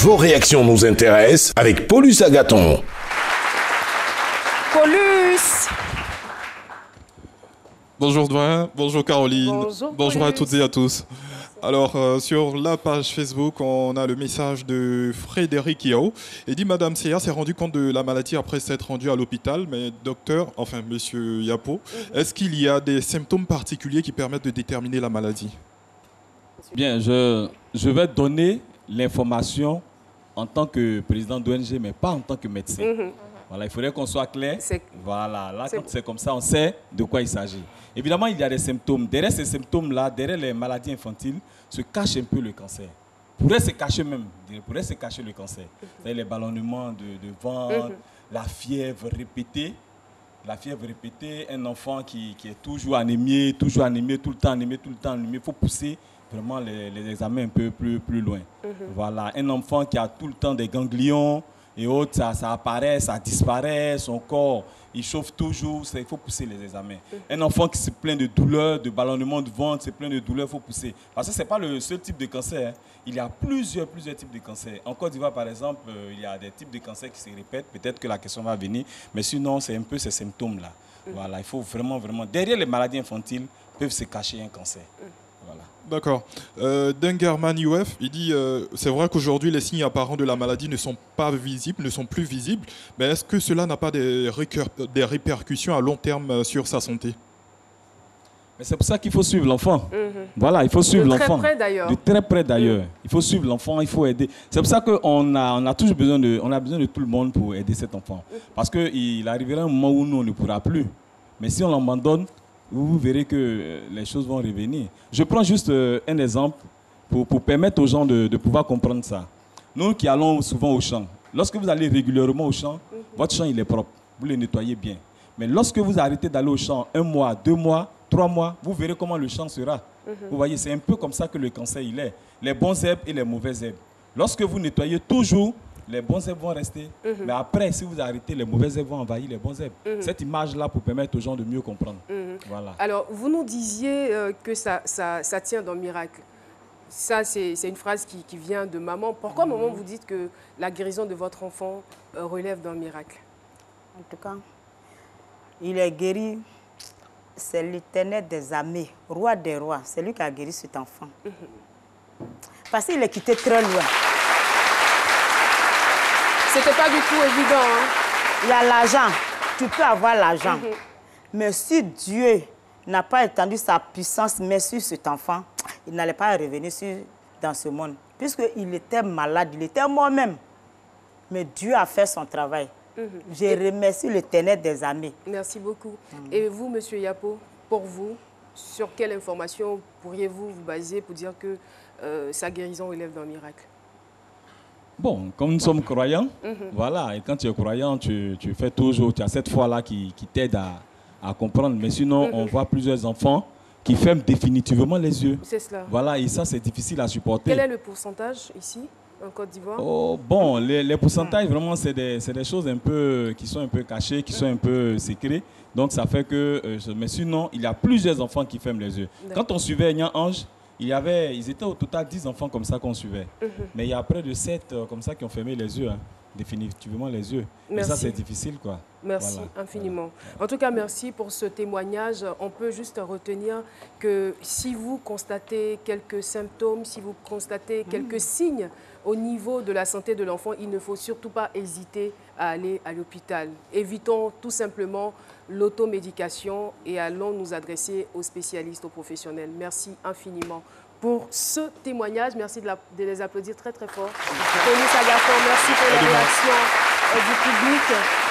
Vos réactions nous intéressent avec Paulus Agathon. Paulus. Bonjour Dwayne, bonjour Caroline, Bonjour à toutes et à tous. Alors, sur la page Facebook, on a le message de Frédéric Yao. Il dit « Madame Seya s'est rendue compte de la maladie après s'être rendue à l'hôpital. Mais docteur, enfin Monsieur Yapo, est-ce qu'il y a des symptômes particuliers qui permettent de déterminer la maladie ?» Bien, je vais donner l'information en tant que président d'ONG, mais pas en tant que médecin. Voilà, il faudrait qu'on soit clair. Voilà, là, quand c'est comme ça, on sait de quoi il s'agit. Évidemment, il y a des symptômes. Derrière ces symptômes-là, derrière les maladies infantiles, se cache un peu le cancer. Pourrait se cacher même, pourrait se cacher le cancer. C'est les ballonnements de ventre, la fièvre répétée. La fièvre répétée, un enfant qui est toujours anémié, tout le temps anémié. Il faut pousser vraiment les examens un peu plus loin. Voilà, un enfant qui a tout le temps des ganglions et autres, ça apparaît, ça disparaît, son corps, il chauffe toujours, il faut pousser les examens. Un enfant qui se plaint de douleurs, de ballonnement de ventre, se plaint de douleurs, il faut pousser. Parce que ce n'est pas le seul type de cancer. Hein. Il y a plusieurs types de cancers. En Côte d'Ivoire, par exemple, il y a des types de cancers qui se répètent. Peut-être que la question va venir. Mais sinon, c'est un peu ces symptômes-là. Voilà, il faut vraiment... Derrière les maladies infantiles, peuvent se cacher un cancer. Voilà. D'accord. Dengerman UF, il dit c'est vrai qu'aujourd'hui les signes apparents de la maladie ne sont plus visibles, mais est-ce que cela n'a pas des répercussions à long terme sur sa santé? Mais c'est pour ça qu'il faut suivre l'enfant. Voilà, il faut suivre l'enfant. De très près d'ailleurs. De très près d'ailleurs. Il faut suivre l'enfant, il faut aider. C'est pour ça qu'on a toujours besoin de tout le monde pour aider cet enfant. Parce qu'il arrivera un moment où nous on ne pourra plus. Mais si on l'abandonne, vous verrez que les choses vont revenir. Je prends juste un exemple pour permettre aux gens de pouvoir comprendre ça. Nous qui allons souvent au champ, lorsque vous allez régulièrement au champ, votre champ il est propre, vous le nettoyez bien. Mais lorsque vous arrêtez d'aller au champ 1 mois, 2 mois, 3 mois, vous verrez comment le champ sera. Vous voyez, c'est un peu comme ça que le cancer il est. Les bons herbes et les mauvaises herbes. Lorsque vous nettoyez toujours, les bons herbes vont rester. Mais après, si vous arrêtez, les mauvaises herbes vont envahir les bons herbes. Cette image-là pour permettre aux gens de mieux comprendre. Voilà. Alors, vous nous disiez que ça tient dans le miracle. Ça, c'est une phrase qui vient de maman. Pourquoi, maman, vous dites que la guérison de votre enfant relève d'un miracle? En tout cas, il est guéri. C'est l'Éternel des armées, roi des rois. C'est lui qui a guéri cet enfant. Parce qu'il est quitté très loin. C'était pas du tout évident. Hein? Il y a l'argent. Tu peux avoir l'argent. Mais si Dieu n'a pas étendu sa puissance mais sur cet enfant, il n'allait pas revenir dans ce monde. Puisqu'il était malade, il était mort même. Mais Dieu a fait son travail. Je remercie l'Éternel des armées. Merci beaucoup. Et vous, Monsieur Yapo, pour vous, sur quelle information pourriez-vous vous baser pour dire que sa guérison relève d'un miracle? Bon, comme nous sommes croyants, voilà, et quand tu es croyant, tu fais toujours, tu as cette foi-là qui t'aide à comprendre. Mais sinon, on voit plusieurs enfants qui ferment définitivement les yeux. C'est cela. Voilà, et ça, c'est difficile à supporter. Quel est le pourcentage ici, en Côte d'Ivoire? Oh, bon, les pourcentages, vraiment, c'est des choses un peu, qui sont un peu cachées, qui sont un peu secrets. Donc, ça fait que... mais sinon, il y a plusieurs enfants qui ferment les yeux. Quand on suivait Nyan Ange, ils étaient au total 10 enfants comme ça qu'on suivait. Mais il y a près de 7 comme ça qui ont fermé les yeux, hein, définitivement les yeux. Mais ça, c'est difficile, quoi. Merci infiniment. Voilà. En tout cas, merci pour ce témoignage. On peut juste retenir que si vous constatez quelques symptômes, si vous constatez quelques signes au niveau de la santé de l'enfant, il ne faut surtout pas hésiter à aller à l'hôpital. Évitons tout simplement l'automédication et allons nous adresser aux spécialistes, aux professionnels. Merci infiniment pour ce témoignage. Merci de les applaudir très très fort. Paulus Agathon, merci pour la réaction du public.